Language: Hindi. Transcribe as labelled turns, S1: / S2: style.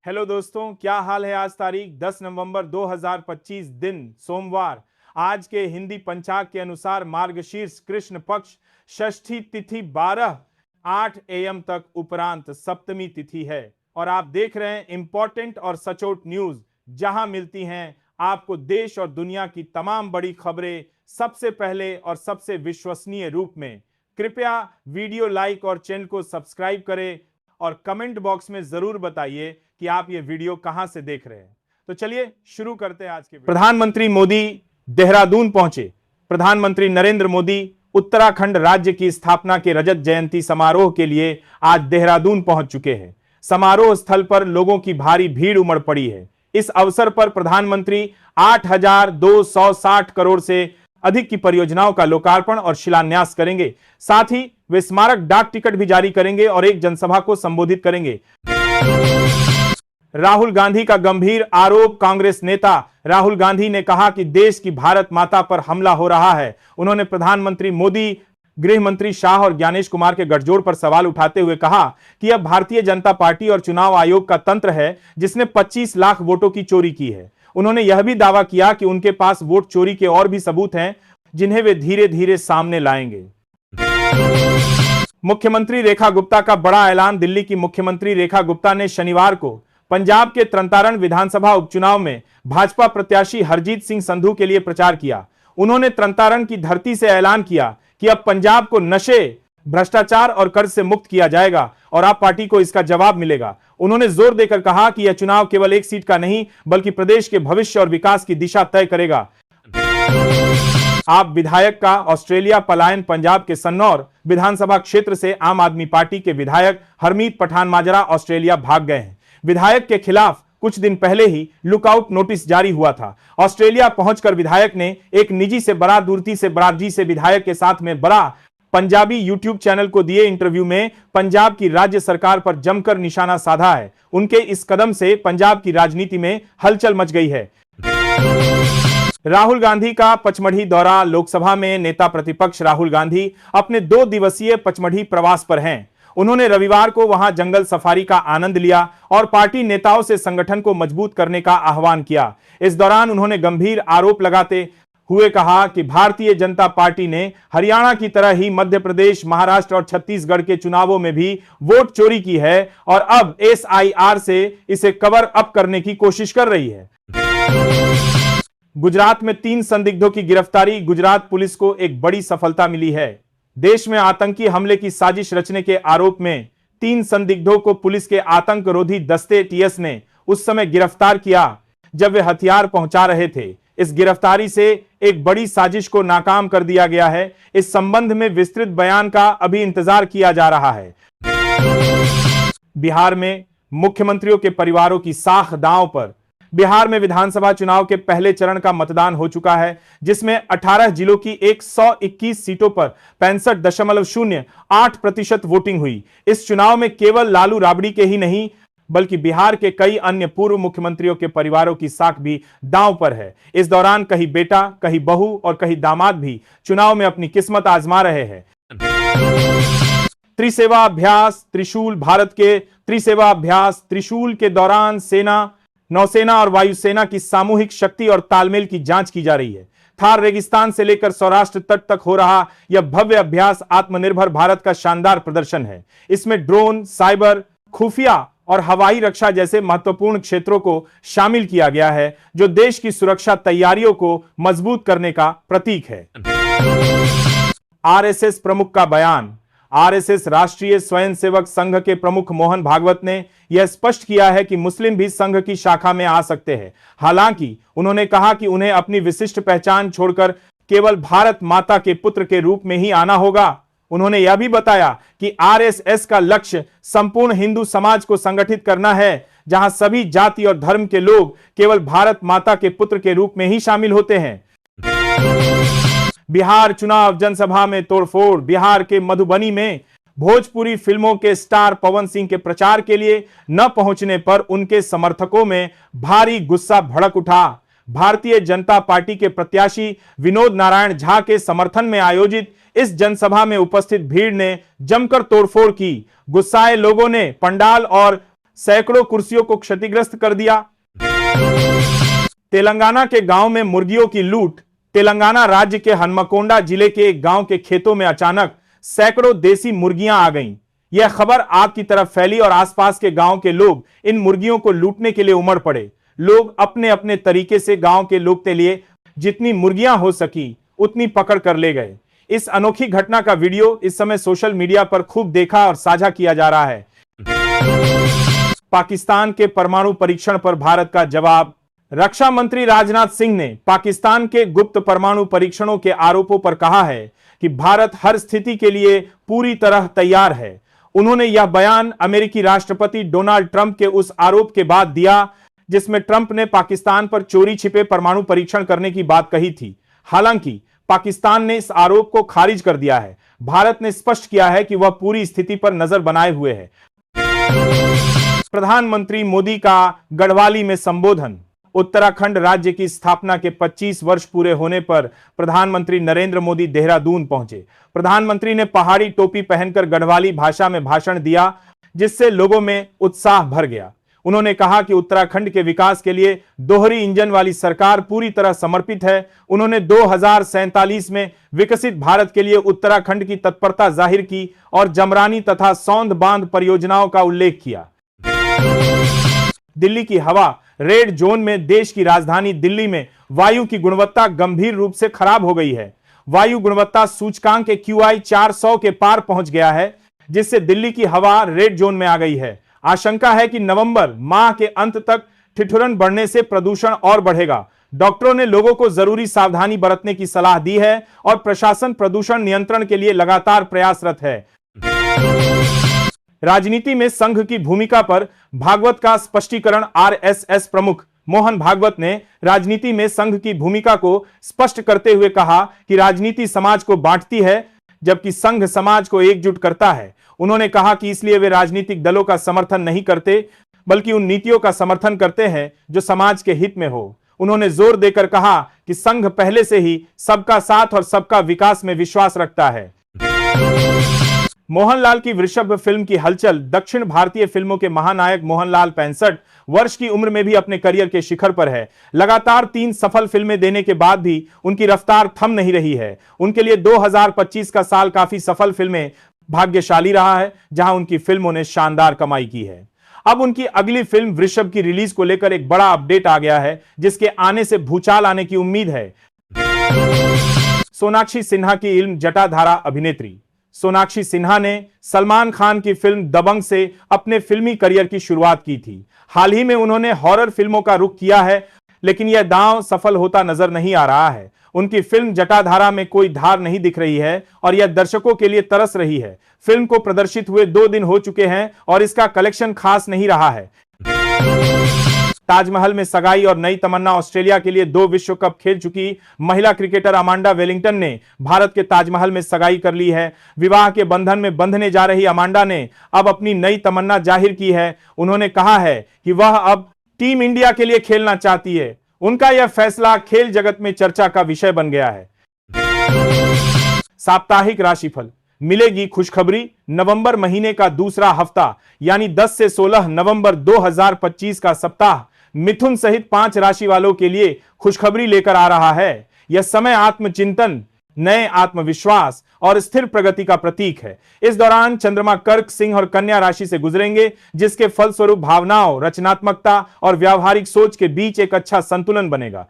S1: हेलो दोस्तों, क्या हाल है। आज तारीख 10 नवंबर 2025 दिन सोमवार। आज के हिंदी पंचांग के अनुसार मार्गशीर्ष कृष्ण पक्ष षष्ठी तिथि 12:08 AM तक उपरांत सप्तमी तिथि है और आप देख रहे हैं इंपॉर्टेंट और सचोट न्यूज, जहां मिलती हैं आपको देश और दुनिया की तमाम बड़ी खबरें सबसे पहले और सबसे विश्वसनीय रूप में। कृपया वीडियो लाइक और चैनल को सब्सक्राइब करें और कमेंट बॉक्स में जरूर बताइए कि आप ये वीडियो कहां से देख रहे हैं। तो चलिए शुरू करते हैं आज के। प्रधानमंत्री मोदी देहरादून पहुंचे। प्रधानमंत्री नरेंद्र मोदी उत्तराखंड राज्य की स्थापना के रजत जयंती समारोह के लिए आज देहरादून पहुंच चुके हैं। समारोह स्थल पर लोगों की भारी भीड़ उमड़ पड़ी है। इस अवसर पर प्रधानमंत्री 8,260 करोड़ से अधिक की परियोजनाओं का लोकार्पण और शिलान्यास करेंगे। साथ ही वे स्मारक डाक टिकट भी जारी करेंगे और एक जनसभा को संबोधित करेंगे। राहुल गांधी का गंभीर आरोप। कांग्रेस नेता राहुल गांधी ने कहा कि देश की भारत माता पर हमला हो रहा है। उन्होंने प्रधानमंत्री मोदी, गृह मंत्री शाह और ज्ञानेश कुमार के गठजोड़ पर सवाल उठाते हुए कहा कि यह भारतीय जनता पार्टी और चुनाव आयोग का तंत्र है जिसने 25 लाख वोटों की चोरी की है। उन्होंने यह भी दावा किया कि उनके पास वोट चोरी के और भी सबूत हैं जिन्हें वे धीरे धीरे सामने लाएंगे। मुख्यमंत्री रेखा गुप्ता का बड़ा ऐलान। दिल्ली की मुख्यमंत्री रेखा गुप्ता ने शनिवार को पंजाब के तरनतारण विधानसभा उपचुनाव में भाजपा प्रत्याशी हरजीत सिंह संधू के लिए प्रचार किया। उन्होंने तरनतारण की धरती से ऐलान किया कि अब पंजाब को नशे, भ्रष्टाचार और कर्ज से मुक्त किया जाएगा और आप पार्टी को इसका जवाब मिलेगा। उन्होंने जोर देकर कहा कि यह चुनाव केवल एक सीट का नहीं बल्कि प्रदेश के भविष्य और विकास की दिशा तय करेगा। आप विधायक का ऑस्ट्रेलिया पलायन। पंजाब के सन्नौर विधानसभा क्षेत्र से आम आदमी पार्टी के विधायक हरमीत पठान माजरा ऑस्ट्रेलिया भाग गए हैं। विधायक के खिलाफ कुछ दिन पहले ही लुकआउट नोटिस जारी हुआ था। ऑस्ट्रेलिया पहुंचकर विधायक ने एक निजी से बड़ा दूरती से बरारजी से विधायक के साथ में बड़ा पंजाबी यूट्यूब चैनल को दिए इंटरव्यू में पंजाब की राज्य सरकार पर जमकर निशाना साधा है। उनके इस कदम से पंजाब की राजनीति में हलचल मच गई है। राहुल गांधी का पचमढ़ी दौरा। लोकसभा में नेता प्रतिपक्ष राहुल गांधी अपने 2 दिवसीय पचमढ़ी प्रवास पर हैं। उन्होंने रविवार को वहां जंगल सफारी का आनंद लिया और पार्टी नेताओं से संगठन को मजबूत करने का आह्वान किया। इस दौरान उन्होंने गंभीर आरोप लगाते हुए कहा कि भारतीय जनता पार्टी ने हरियाणा की तरह ही मध्य प्रदेश, महाराष्ट्र और छत्तीसगढ़ के चुनावों में भी वोट चोरी की है और अब SIR से इसे कवर अप करने की कोशिश कर रही है। गुजरात में 3 संदिग्धों की गिरफ्तारी। गुजरात पुलिस को एक बड़ी सफलता मिली है। देश में आतंकी हमले की साजिश रचने के आरोप में 3 संदिग्धों को पुलिस के आतंक रोधी दस्ते TS ने उस समय गिरफ्तार किया जब वे हथियार पहुंचा रहे थे। इस गिरफ्तारी से एक बड़ी साजिश को नाकाम कर दिया गया है। इस संबंध में विस्तृत बयान का अभी इंतजार किया जा रहा है। बिहार में मुख्यमंत्रियों के परिवारों की साख दांव पर। बिहार में विधानसभा चुनाव के पहले चरण का मतदान हो चुका है, जिसमें 18 जिलों की 121 सीटों पर 65.08% वोटिंग हुई। इस चुनाव में केवल लालू राबड़ी के ही नहीं बल्कि बिहार के कई अन्य पूर्व मुख्यमंत्रियों के परिवारों की साख भी दांव पर है। इस दौरान कहीं बेटा, कहीं बहू और कहीं दामाद भी चुनाव में अपनी किस्मत आजमा रहे हैं। त्रिसेवा अभ्यास त्रिशूल। भारत के त्रिसेवा अभ्यास त्रिशूल के दौरान सेना, नौसेना और वायुसेना की सामूहिक शक्ति और तालमेल की जांच की जा रही है। थार रेगिस्तान से लेकर सौराष्ट्र तट तक हो रहा यह भव्य अभ्यास आत्मनिर्भर भारत का शानदार प्रदर्शन है। इसमें ड्रोन, साइबर, खुफिया और हवाई रक्षा जैसे महत्वपूर्ण क्षेत्रों को शामिल किया गया है, जो देश की सुरक्षा तैयारियों को मजबूत करने का प्रतीक है। RSS प्रमुख का बयान। RSS राष्ट्रीय स्वयंसेवक संघ के प्रमुख मोहन भागवत ने यह स्पष्ट किया है कि मुस्लिम भी संघ की शाखा में आ सकते हैं। हालांकि उन्होंने कहा कि उन्हें अपनी विशिष्ट पहचान छोड़कर केवल भारत माता के पुत्र के रूप में ही आना होगा। उन्होंने यह भी बताया कि RSS का लक्ष्य संपूर्ण हिंदू समाज को संगठित करना है, जहां सभी जाति और धर्म के लोग केवल भारत माता के पुत्र के रूप में ही शामिल होते हैं। बिहार चुनाव जनसभा में तोड़फोड़। बिहार के मधुबनी में भोजपुरी फिल्मों के स्टार पवन सिंह के प्रचार के लिए न पहुंचने पर उनके समर्थकों में भारी गुस्सा भड़क उठा। भारतीय जनता पार्टी के प्रत्याशी विनोद नारायण झा के समर्थन में आयोजित इस जनसभा में उपस्थित भीड़ ने जमकर तोड़फोड़ की। गुस्साए लोगों ने पंडाल और सैकड़ों कुर्सियों को क्षतिग्रस्त कर दिया। तेलंगाना के गांव में मुर्गियों की लूट। तेलंगाना राज्य के हनमकोंडा जिले के एक गांव के खेतों में अचानक सैकड़ों देसी मुर्गियां आ गईं। यह खबर आग की तरफ फैली और आसपास के गांव के लोग इन मुर्गियों को लूटने के लिए उमड़ पड़े। लोग अपने अपने तरीके से गांव के लोग के लिए जितनी मुर्गियां हो सकी उतनी पकड़ कर ले गए। इस अनोखी घटना का वीडियो इस समय सोशल मीडिया पर खूब देखा और साझा किया जा रहा है। पाकिस्तान के परमाणु परीक्षण पर भारत का जवाब। रक्षा मंत्री राजनाथ सिंह ने पाकिस्तान के गुप्त परमाणु परीक्षणों के आरोपों पर कहा है कि भारत हर स्थिति के लिए पूरी तरह तैयार है। उन्होंने यह बयान अमेरिकी राष्ट्रपति डोनाल्ड ट्रंप के उस आरोप के बाद दिया जिसमें ट्रंप ने पाकिस्तान पर चोरी छिपे परमाणु परीक्षण करने की बात कही थी। हालांकि पाकिस्तान ने इस आरोप को खारिज कर दिया है। भारत ने स्पष्ट किया है कि वह पूरी स्थिति पर नजर बनाए हुए है। प्रधानमंत्री मोदी का गढ़वाली में संबोधन। उत्तराखंड राज्य की स्थापना के 25 वर्ष पूरे होने पर प्रधानमंत्री नरेंद्र मोदी देहरादून पहुंचे। प्रधानमंत्री ने पहाड़ी टोपी पहनकर गढ़वाली भाषा में भाषण दिया जिससे लोगों में उत्साह भर गया। उन्होंने कहा कि उत्तराखंड के विकास के लिए दोहरी इंजन वाली सरकार पूरी तरह समर्पित है। उन्होंने 2047 में विकसित भारत के लिए उत्तराखंड की तत्परता जाहिर की और जमरानी तथा सौंध बांध परियोजनाओं का उल्लेख किया। दिल्ली की हवा रेड जोन में। देश की राजधानी दिल्ली में वायु की गुणवत्ता गंभीर रूप से खराब हो गई है। वायु गुणवत्ता सूचकांक के QI 400 के पार पहुंच गया है जिससे दिल्ली की हवा रेड जोन में आ गई है। आशंका है कि नवंबर माह के अंत तक ठिठुरन बढ़ने से प्रदूषण और बढ़ेगा। डॉक्टरों ने लोगों को जरूरी सावधानी बरतने की सलाह दी है और प्रशासन प्रदूषण नियंत्रण के लिए लगातार प्रयासरत है। राजनीति में संघ की भूमिका पर भागवत का स्पष्टीकरण। RSS प्रमुख मोहन भागवत ने राजनीति में संघ की भूमिका को स्पष्ट करते हुए कहा कि राजनीति समाज को बांटती है जबकि संघ समाज को एकजुट करता है। उन्होंने कहा कि इसलिए वे राजनीतिक दलों का समर्थन नहीं करते बल्कि उन नीतियों का समर्थन करते हैं जो समाज के हित में हो। उन्होंने जोर देकर कहा कि संघ पहले से ही सबका साथ और सबका विकास में विश्वास रखता है। मोहनलाल की वृषभ फिल्म की हलचल। दक्षिण भारतीय फिल्मों के महानायक मोहनलाल 65 वर्ष की उम्र में भी अपने करियर के शिखर पर है। लगातार 3 सफल फिल्में देने के बाद भी उनकी रफ्तार थम नहीं रही है। उनके लिए 2025 का साल काफी सफल फिल्में भाग्यशाली रहा है जहां उनकी फिल्मों ने शानदार कमाई की है। अब उनकी अगली फिल्म वृषभ की रिलीज को लेकर एक बड़ा अपडेट आ गया है जिसके आने से भूचाल आने की उम्मीद है। सोनाक्षी सिन्हा की इल्म जटाधारा अभिनेत्री। सोनाक्षी सिन्हा ने सलमान खान की फिल्म दबंग से अपने फिल्मी करियर की शुरुआत की थी। हाल ही में उन्होंने हॉरर फिल्मों का रुख किया है लेकिन यह दांव सफल होता नजर नहीं आ रहा है। उनकी फिल्म जटाधारा में कोई धार नहीं दिख रही है और यह दर्शकों के लिए तरस रही है। फिल्म को प्रदर्शित हुए 2 दिन हो चुके हैं और इसका कलेक्शन खास नहीं रहा है। ताजमहल में सगाई और नई तमन्ना। ऑस्ट्रेलिया के लिए 2 विश्व कप खेल चुकी महिला क्रिकेटर अमांडा वेलिंगटन ने भारत के ताजमहल में सगाई कर ली है। विवाह के बंधन में बंधने जा रही अमांडा ने अब अपनी नई तमन्ना जाहिर की है। उन्होंने कहा है कि वह अब टीम इंडिया के लिए खेलना चाहती है। उनका यह फैसला खेल जगत में चर्चा का विषय बन गया है। साप्ताहिक राशिफल। मिलेगी खुशखबरी। नवंबर महीने का दूसरा हफ्ता यानी 10 से 16 नवंबर 2025 का सप्ताह मिथुन सहित 5 राशि वालों के लिए खुशखबरी लेकर आ रहा है। यह समय आत्मचिंतन, नए आत्मविश्वास और स्थिर प्रगति का प्रतीक है। इस दौरान चंद्रमा कर्क, सिंह और कन्या राशि से गुजरेंगे जिसके फलस्वरूप भावनाओं, रचनात्मकता और व्यावहारिक सोच के बीच एक अच्छा संतुलन बनेगा।